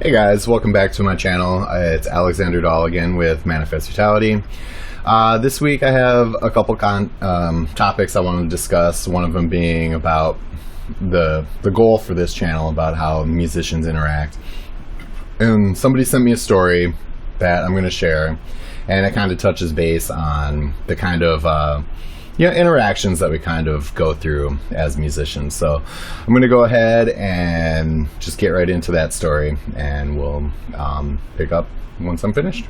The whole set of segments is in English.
Hey guys, welcome back to my channel. It's Alexander Dahl again with Manifest Vitality. This week I have a couple topics I want to discuss, one of them being about the goal for this channel, about how musicians interact. And somebody sent me a story that I'm going to share, and it kind of touches base on the kind of interactions that we kind of go through as musicians. So I'm going to go ahead and just get right into that story, and we'll pick up once I'm finished.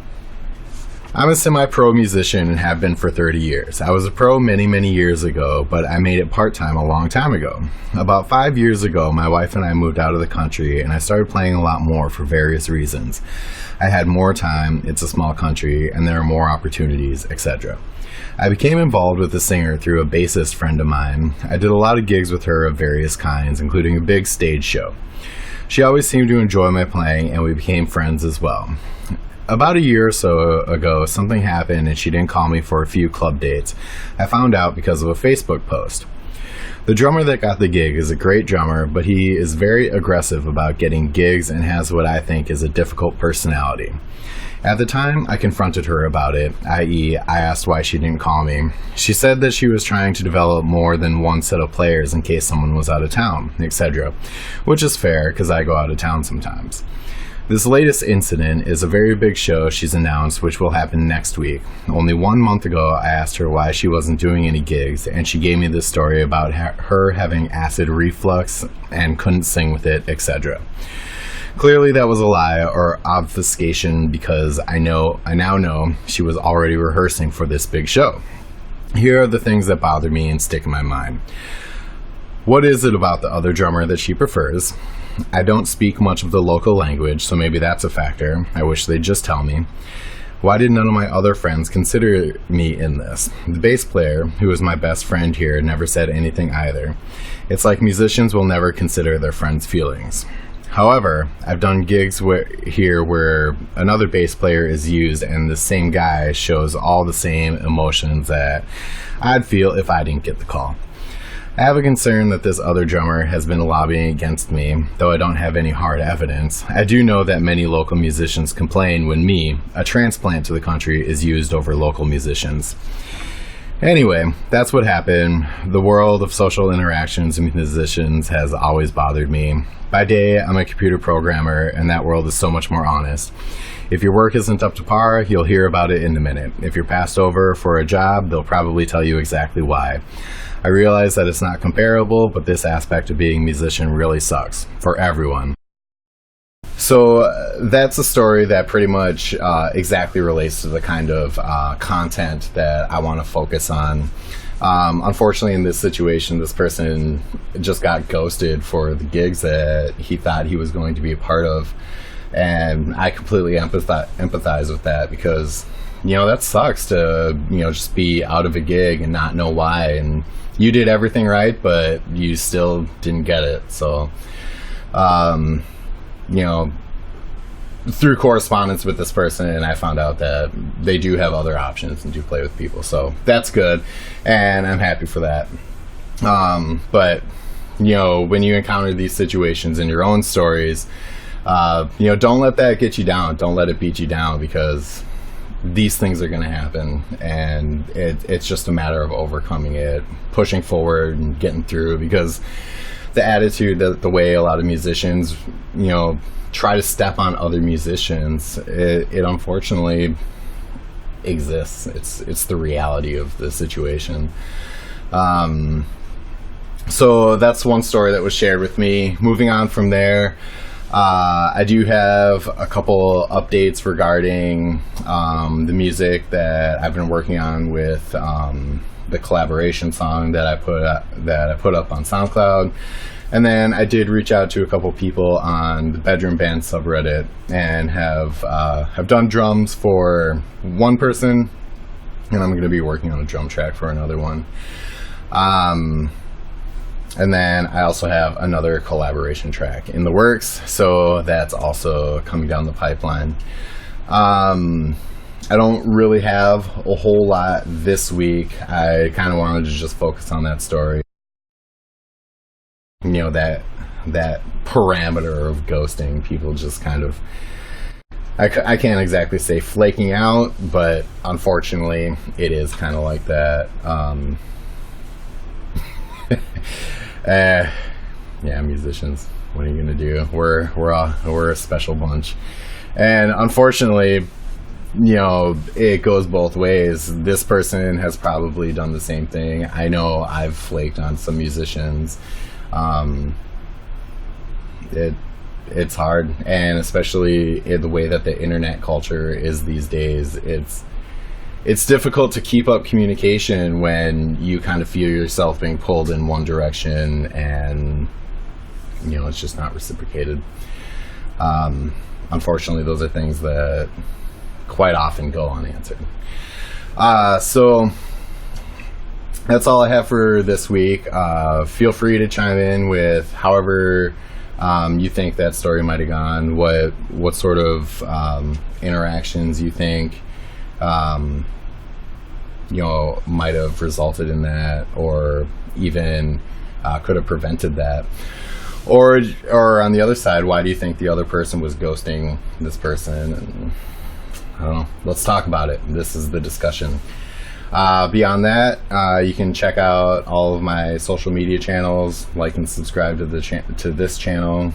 I'm a semi-pro musician and have been for 30 years. I was a pro many years ago, but I made it part-time a long time ago. About 5 years ago, my wife and I moved out of the country, and I started playing a lot more for various reasons. I had more time, it's a small country, and there are more opportunities, etc. I became involved with a singer through a bassist friend of mine. I did a lot of gigs with her of various kinds, including a big stage show. She always seemed to enjoy my playing, and we became friends as well. About a year or so ago, something happened and she didn't call me for a few club dates. I found out because of a Facebook post. The drummer that got the gig is a great drummer, but he is very aggressive about getting gigs and has what I think is a difficult personality. At the time, I confronted her about it, i.e., I asked why she didn't call me. She said that she was trying to develop more than one set of players in case someone was out of town, etc., which is fair because I go out of town sometimes. This latest incident is a very big show she's announced, which will happen next week. Only 1 month ago, I asked her why she wasn't doing any gigs, and she gave me this story about her having acid reflux and couldn't sing with it, etc. Clearly that was a lie or obfuscation, because I now know she was already rehearsing for this big show. Here are the things that bother me and stick in my mind. What is it about the other drummer that she prefers? I don't speak much of the local language, so maybe that's a factor. I wish they'd just tell me. Why did none of my other friends consider me in this? The bass player, who is my best friend here, never said anything either. It's like musicians will never consider their friends' feelings. However, I've done gigs where another bass player is used and the same guy shows all the same emotions that I'd feel if I didn't get the call. I have a concern that this other drummer has been lobbying against me, though I don't have any hard evidence. I do know that many local musicians complain when me, a transplant to the country, is used over local musicians. Anyway, that's what happened. The world of social interactions with musicians has always bothered me. By day, I'm a computer programmer, and that world is so much more honest. If your work isn't up to par, you'll hear about it in a minute. If you're passed over for a job, they'll probably tell you exactly why. I realize that it's not comparable, but this aspect of being a musician really sucks for everyone. So that's a story that pretty much exactly relates to the kind of content that I want to focus on. Unfortunately, in this situation, this person just got ghosted for the gigs that he thought he was going to be a part of. And I completely empathize with that, because, that sucks to, just be out of a gig and not know why. And you did everything right, but you still didn't get it. So, through correspondence with this person, and I found out that they do have other options and do play with people. So that's good, and I'm happy for that. But, when you encounter these situations in your own stories, don't let that get you down. Don't let it beat you down, because these things are going to happen, and it's just a matter of overcoming it, pushing forward and getting through, because the attitude, the way a lot of musicians, try to step on other musicians, it unfortunately exists. It's the reality of the situation. So that's one story that was shared with me. Moving on from there, I do have a couple updates regarding the music that I've been working on with the collaboration song that I put up on SoundCloud. And then I did reach out to a couple people on the Bedroom Band subreddit, and have done drums for one person, and I'm going to be working on a drum track for another one. And then I also have another collaboration track in the works, so that's also coming down the pipeline. I don't really have a whole lot this week. I kind of wanted to just focus on that story. That that parameter of ghosting. People just kind of, I can't exactly say flaking out, but unfortunately it is kind of like that. Yeah, musicians, what are you gonna do? We're a special bunch, and unfortunately, you know, it goes both ways. This person has probably done the same thing. I know I've flaked on some musicians. It's hard, and especially in the way that the internet culture is these days, it's difficult to keep up communication when you kind of feel yourself being pulled in one direction and, you know, it's just not reciprocated. Unfortunately, those are things that quite often go unanswered. So that's all I have for this week. Feel free to chime in with however you think that story might have gone, what sort of interactions you think you know, might have resulted in that, or even could have prevented that. Or on the other side, why do you think the other person was ghosting this person? And I don't know. Let's talk about it. This is the discussion. Beyond that, you can check out all of my social media channels, like and subscribe to this channel.